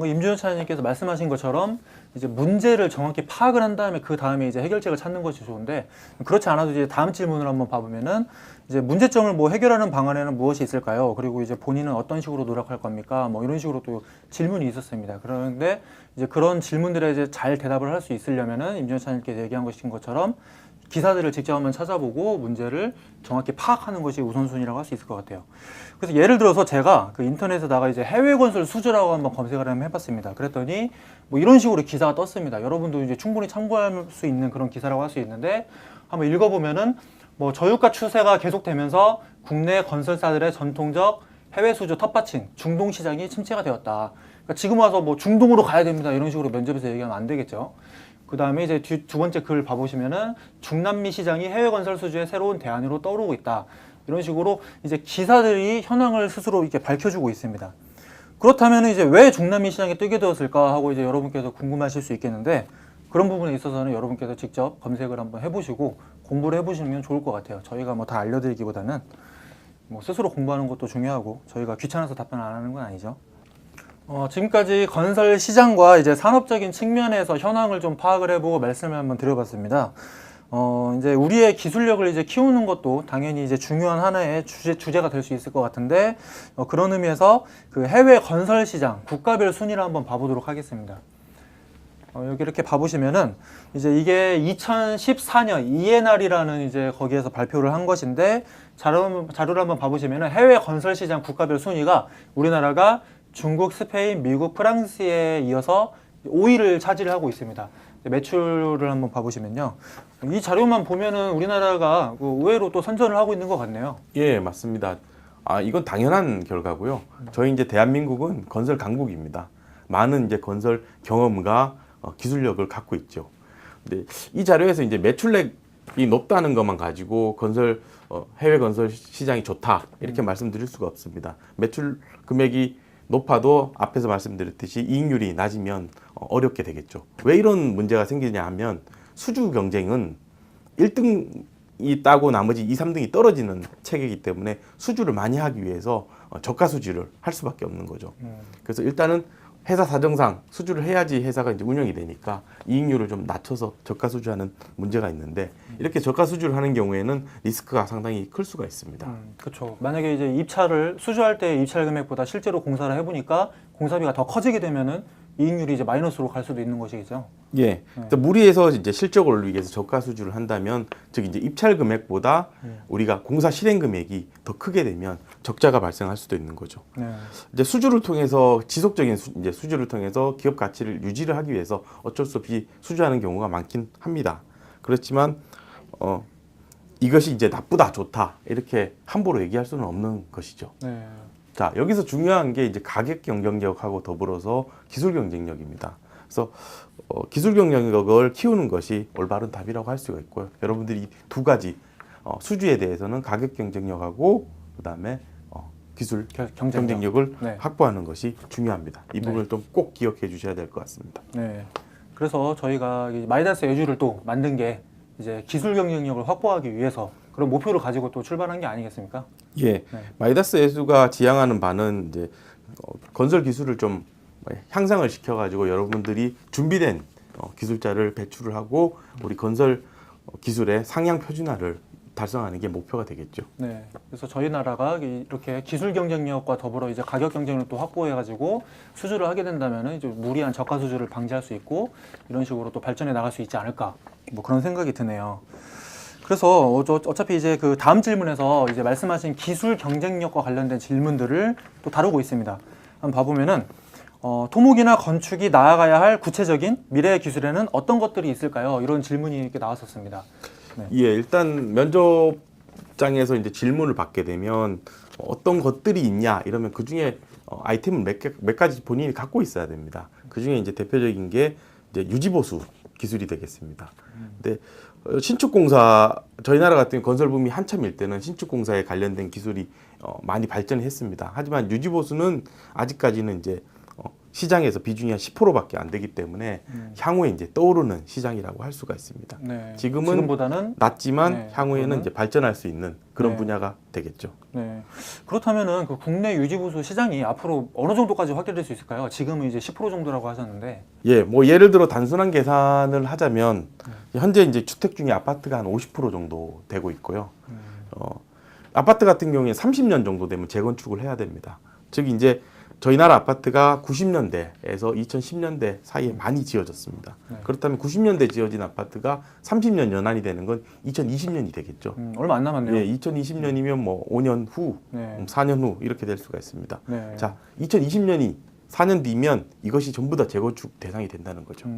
방금 임준호 차장님께서 말씀하신 것처럼 이제 문제를 정확히 파악을 한 다음에 그 다음에 이제 해결책을 찾는 것이 좋은데, 그렇지 않아도 이제 다음 질문을 한번 봐보면은 이제 문제점을 뭐 해결하는 방안에는 무엇이 있을까요? 그리고 이제 본인은 어떤 식으로 노력할 겁니까? 뭐 이런 식으로 또 질문이 있었습니다. 그런데 이제 그런 질문들에 이제 잘 대답을 할 수 있으려면은 임준호 차장님께서 얘기한 것처럼 기사들을 직접 한번 찾아보고 문제를 정확히 파악하는 것이 우선순위라고 할 수 있을 것 같아요. 그래서 예를 들어서 제가 그 인터넷에다가 이제 해외 건설 수주라고 한번 검색을 한번 해봤습니다. 그랬더니 뭐 이런 식으로 기사가 떴습니다. 여러분도 이제 충분히 참고할 수 있는 그런 기사라고 할 수 있는데, 한번 읽어보면은 뭐 저유가 추세가 계속되면서 국내 건설사들의 전통적 해외 수주 텃밭인 중동 시장이 침체가 되었다. 그러니까 지금 와서 뭐 중동으로 가야 됩니다, 이런 식으로 면접에서 얘기하면 안 되겠죠. 그 다음에 이제 두 번째 글 봐보시면은 중남미 시장이 해외 건설 수주의 새로운 대안으로 떠오르고 있다. 이런 식으로 이제 기사들이 현황을 스스로 이렇게 밝혀주고 있습니다. 그렇다면 이제 왜 중남미 시장이 뜨게 되었을까 하고 이제 여러분께서 궁금하실 수 있겠는데, 그런 부분에 있어서는 여러분께서 직접 검색을 한번 해보시고 공부를 해보시면 좋을 것 같아요. 저희가 뭐 다 알려드리기보다는 뭐 스스로 공부하는 것도 중요하고, 저희가 귀찮아서 답변 안 하는 건 아니죠. 지금까지 건설 시장과 이제 산업적인 측면에서 현황을 좀 파악을 해보고 말씀을 한번 드려봤습니다. 이제 우리의 기술력을 이제 키우는 것도 당연히 이제 중요한 하나의 주제가 될 수 있을 것 같은데, 그런 의미에서 그 해외 건설 시장 국가별 순위를 한번 봐보도록 하겠습니다. 여기 이렇게 봐보시면은 이제 이게 2014년 ENR이라는 이제 거기에서 발표를 한 것인데, 자료를 한번 봐보시면은 해외 건설 시장 국가별 순위가 우리나라가 중국, 스페인, 미국, 프랑스에 이어서 5위를 차지를 하고 있습니다. 매출을 한번 봐보시면요, 이 자료만 보면은 우리나라가 의외로 또 선전을 하고 있는 것 같네요. 예, 맞습니다. 이건 당연한 결과고요. 저희 이제 대한민국은 건설 강국입니다. 많은 이제 건설 경험과 기술력을 갖고 있죠. 근데 이 자료에서 이제 매출액이 높다는 것만 가지고 해외 건설 시장이 좋다 이렇게 말씀드릴 수가 없습니다. 매출 금액이 높아도 앞에서 말씀드렸듯이 이익률이 낮으면 어렵게 되겠죠. 왜 이런 문제가 생기냐 하면, 수주 경쟁은 1등이 따고 나머지 2, 3등이 떨어지는 체계이기 때문에 수주를 많이 하기 위해서 저가 수주를 할 수밖에 없는 거죠. 그래서 일단은 회사 사정상 수주를 해야지 회사가 이제 운영이 되니까 이익률을 좀 낮춰서 저가 수주하는 문제가 있는데, 이렇게 저가 수주를 하는 경우에는 리스크가 상당히 클 수가 있습니다. 그렇죠. 만약에 이제 입찰을 수주할 때 입찰 금액보다 실제로 공사를 해보니까 공사비가 더 커지게 되면은 이익률이 이제 마이너스로 갈 수도 있는 것이겠죠. 예. 무리해서 이제 실적을 올리기 위해서 저가 수주를 한다면, 즉 이제 입찰 금액보다 우리가 공사 실행 금액이 더 크게 되면 적자가 발생할 수도 있는 거죠. 네. 이제 수주를 통해서 지속적인 이제 수주를 통해서 기업 가치를 유지를 하기 위해서 어쩔 수 없이 수주하는 경우가 많긴 합니다. 그렇지만 이것이 이제 나쁘다, 좋다 이렇게 함부로 얘기할 수는 없는 것이죠. 네. 자, 여기서 중요한 게 이제 가격 경쟁력하고 더불어서 기술 경쟁력입니다. 그래서 기술 경쟁력을 키우는 것이 올바른 답이라고 할 수가 있고요. 여러분들이 두 가지 수주에 대해서는 가격 경쟁력하고 그다음에 기술 경쟁력을 네. 확보하는 것이 중요합니다. 이 부분을 좀 꼭 기억해 주셔야 될 것 같습니다. 네. 그래서 저희가 이 마이다스 에듀를 또 만든 게 이제 기술 경쟁력을 확보하기 위해서 그런 목표를 가지고 또 출발한 게 아니겠습니까? 예, 네. 마이다스 예수가 지향하는 바는 이제 건설 기술을 좀 향상을 시켜가지고 여러분들이 준비된 기술자를 배출을 하고 우리 건설 기술의 상향 표준화를 달성하는 게 목표가 되겠죠. 네. 그래서 저희 나라가 이렇게 기술 경쟁력과 더불어 이제 가격 경쟁력도 확보해가지고 수주를 하게 된다면은 이제 무리한 저가 수주를 방지할 수 있고, 이런 식으로 또 발전해 나갈 수 있지 않을까, 뭐 그런 생각이 드네요. 그래서 어차피 이제 그 다음 질문에서 이제 말씀하신 기술 경쟁력과 관련된 질문들을 또 다루고 있습니다. 한번 봐보면은 토목이나 건축이 나아가야 할 구체적인 미래의 기술에는 어떤 것들이 있을까요? 이런 질문이 이렇게 나왔었습니다. 네. 예, 일단 면접장에서 이제 질문을 받게 되면 어떤 것들이 있냐 이러면 그 중에 아이템을 몇 가지 본인이 갖고 있어야 됩니다. 그 중에 이제 대표적인 게 이제 유지보수 기술이 되겠습니다. 근데 신축공사, 저희 나라 같은 경우 건설붐이 한참일 때는 신축공사에 관련된 기술이 많이 발전했습니다. 하지만 유지보수는 아직까지는 이제 시장에서 비중이 한 10%밖에 안 되기 때문에 향후에 이제 떠오르는 시장이라고 할 수가 있습니다. 네. 지금은 지금보다는 낮지만 네, 향후에는 그러면? 이제 발전할 수 있는 그런 네. 분야가 되겠죠. 네. 그렇다면은 그 국내 유지보수 시장이 앞으로 어느 정도까지 확대될 수 있을까요? 지금은 이제 10% 정도라고 하셨는데. 예, 뭐 예를 들어 단순한 계산을 하자면 현재 이제 주택 중에 아파트가 한 50% 정도 되고 있고요. 아파트 같은 경우에 30년 정도 되면 재건축을 해야 됩니다. 즉 이제 저희 나라 아파트가 90년대에서 2010년대 사이에 많이 지어졌습니다. 네. 그렇다면 90년대 지어진 아파트가 30년 연한이 되는 건 2020년이 되겠죠. 얼마 안 남았네요. 예, 2020년이면 뭐 5년 후, 네. 4년 후 이렇게 될 수가 있습니다. 네. 자, 2020년이 4년 뒤면 이것이 전부 다 재건축 대상이 된다는 거죠.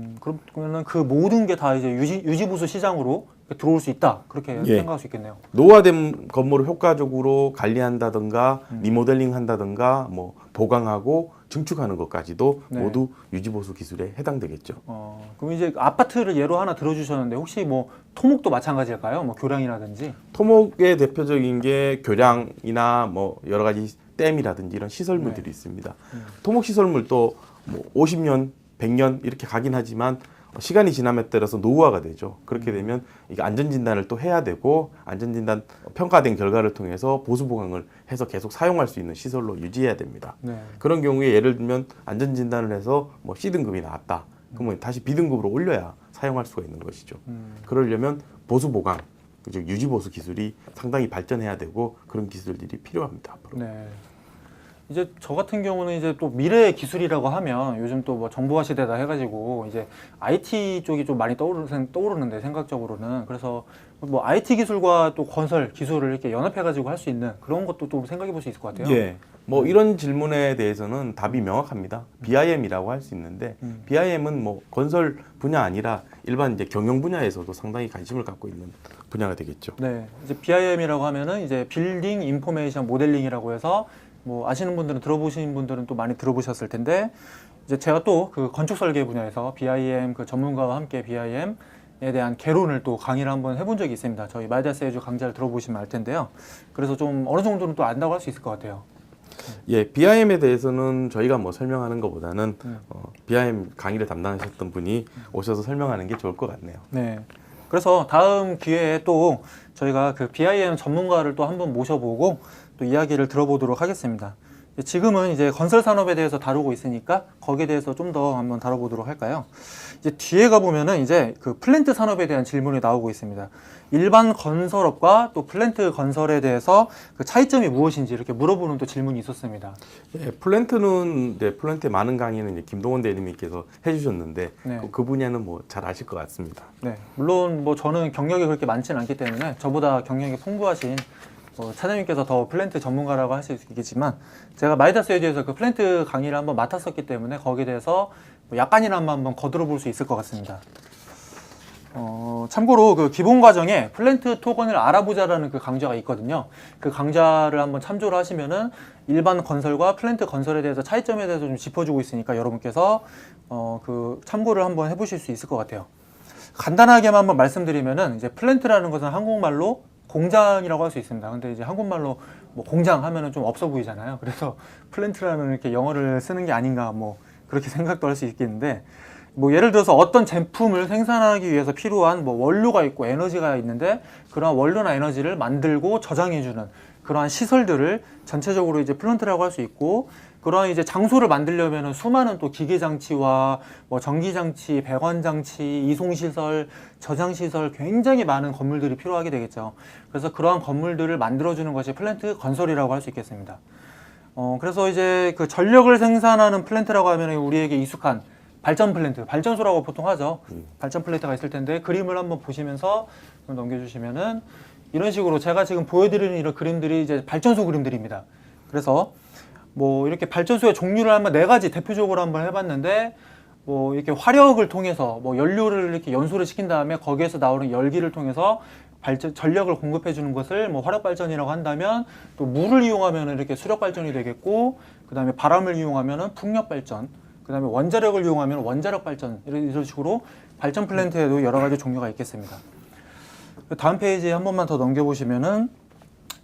그러면은 그 모든 게 다 이제 유지보수 시장으로 들어올 수 있다. 그렇게 예. 생각할 수 있겠네요. 노후화된 건물을 효과적으로 관리한다든가 리모델링 한다든가 뭐 보강하고 증축하는 것까지도 네. 모두 유지보수 기술에 해당되겠죠. 그럼 이제 아파트를 예로 하나 들어주셨는데 혹시 뭐 토목도 마찬가지일까요? 뭐 교량이라든지. 토목의 대표적인 게 교량이나 뭐 여러 가지 댐이라든지 이런 시설물들이 네. 있습니다. 토목 시설물도 뭐 50년, 100년 이렇게 가긴 하지만 시간이 지남에 따라서 노후화가 되죠. 그렇게 되면 이게 안전진단을 또 해야 되고 안전진단 평가된 결과를 통해서 보수 보강을 해서 계속 사용할 수 있는 시설로 유지해야 됩니다. 네. 그런 경우에 예를 들면 안전진단을 해서 뭐 C등급이 나왔다. 그러면 다시 B등급으로 올려야 사용할 수가 있는 것이죠. 그러려면 보수 보강, 즉 유지보수 기술이 상당히 발전해야 되고 그런 기술들이 필요합니다. 앞으로. 네. 이제 저 같은 경우는 이제 또 미래의 기술이라고 하면 요즘 또 뭐 정보화 시대다 해가지고 이제 IT 쪽이 좀 많이 떠오르는데 생각적으로는 그래서 뭐 IT 기술과 또 건설 기술을 이렇게 연합해가지고 할 수 있는 그런 것도 또 생각해 볼 수 있을 것 같아요. 예. 뭐 이런 질문에 대해서는 답이 명확합니다. BIM이라고 할 수 있는데 BIM은 뭐 건설 분야 아니라 일반 이제 경영 분야에서도 상당히 관심을 갖고 있는 분야가 되겠죠. 네. 이제 BIM이라고 하면은 이제 빌딩 인포메이션 모델링이라고 해서 뭐 아시는 분들은 들어보신 분들은 또 많이 들어보셨을 텐데 이제 제가 또 그 건축 설계 분야에서 BIM 그 전문가와 함께 BIM에 대한 개론을 또 강의를 한번 해본 적이 있습니다. 저희 마이다스 에듀 강좌를 들어보시면 알 텐데요. 그래서 좀 어느 정도는 또 안다고 할 수 있을 것 같아요. 예, BIM에 대해서는 저희가 뭐 설명하는 것보다는 BIM 강의를 담당하셨던 분이 오셔서 설명하는 게 좋을 것 같네요. 네. 그래서 다음 기회에 또 저희가 그 BIM 전문가를 또 한번 모셔보고 또 이야기를 들어보도록 하겠습니다. 지금은 이제 건설 산업에 대해서 다루고 있으니까 거기에 대해서 좀 더 한번 다뤄보도록 할까요? 이제 뒤에 가보면은 이제 그 플랜트 산업에 대한 질문이 나오고 있습니다. 일반 건설업과 또 플랜트 건설에 대해서 그 차이점이 무엇인지 이렇게 물어보는 또 질문이 있었습니다. 예, 플랜트는 플랜트의 많은 강의는 이제 김동원 대리님께서 해주셨는데 네. 그 분야는 뭐 잘 아실 것 같습니다. 네. 물론 뭐 저는 경력이 그렇게 많지는 않기 때문에 저보다 경력이 풍부하신 차장님께서 더 플랜트 전문가라고 할 수 있겠지만 제가 마이다스 에듀에서 그 플랜트 강의를 한번 맡았었기 때문에 거기에 대해서 약간이나마 한번 거들어 볼 수 있을 것 같습니다. 참고로 그 기본 과정에 플랜트 토건을 알아보자라는 그 강좌가 있거든요. 그 강좌를 한번 참조를 하시면은 일반 건설과 플랜트 건설에 대해서 차이점에 대해서 좀 짚어주고 있으니까 여러분께서 그 참고를 한번 해보실 수 있을 것 같아요. 간단하게만 한번 말씀드리면은 이제 플랜트라는 것은 한국말로 공장이라고 할 수 있습니다. 근데 이제 한국말로 뭐 공장 하면은 좀 없어 보이잖아요. 그래서 플랜트라는 이렇게 영어를 쓰는 게 아닌가 뭐 그렇게 생각도 할 수 있겠는데 뭐 예를 들어서 어떤 제품을 생산하기 위해서 필요한 뭐 원료가 있고 에너지가 있는데 그러한 원료나 에너지를 만들고 저장해주는 그러한 시설들을 전체적으로 이제 플랜트라고 할 수 있고 그러한 이제 장소를 만들려면 수많은 또 기계 장치와 뭐 전기 장치, 배관 장치, 이송 시설, 저장 시설 굉장히 많은 건물들이 필요하게 되겠죠. 그래서 그러한 건물들을 만들어주는 것이 플랜트 건설이라고 할 수 있겠습니다. 그래서 이제 그 전력을 생산하는 플랜트라고 하면 우리에게 익숙한 발전 플랜트, 발전소라고 보통 하죠. 발전 플랜트가 있을 텐데 그림을 한번 보시면서 좀 넘겨주시면은 이런 식으로 제가 지금 보여드리는 이런 그림들이 이제 발전소 그림들입니다. 그래서 뭐 이렇게 발전소의 종류를 한번 4가지 대표적으로 한번 해봤는데 뭐 이렇게 화력을 통해서 뭐 연료를 이렇게 연소를 시킨 다음에 거기에서 나오는 열기를 통해서 전력을 공급해 주는 것을 뭐 화력 발전이라고 한다면 또 물을 이용하면 이렇게 수력 발전이 되겠고 그 다음에 바람을 이용하면 풍력 발전 그 다음에 원자력을 이용하면 원자력 발전 이런 식으로 발전 플랜트에도 여러 가지 종류가 있겠습니다. 다음 페이지 한 번만 더 넘겨보시면은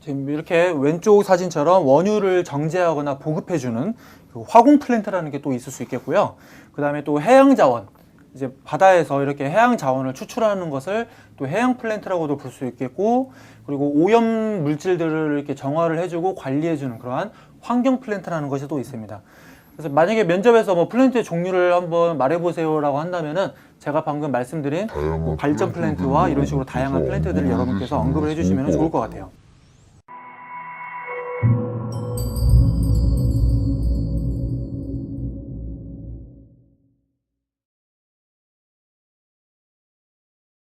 지금 이렇게 왼쪽 사진처럼 원유를 정제하거나 보급해주는 그 화공 플랜트라는 게 또 있을 수 있겠고요. 그 다음에 또 해양 자원, 이제 바다에서 이렇게 해양 자원을 추출하는 것을 또 해양 플랜트라고도 볼 수 있겠고, 그리고 오염 물질들을 이렇게 정화를 해주고 관리해주는 그러한 환경 플랜트라는 것이 또 있습니다. 그래서 만약에 면접에서 뭐 플랜트의 종류를 한번 말해보세요라고 한다면은 제가 방금 말씀드린 뭐 발전 플랜트와 이런 식으로 다양한 플랜트들을 여러분께서 언급을 해주시면 좋을 것 같아요.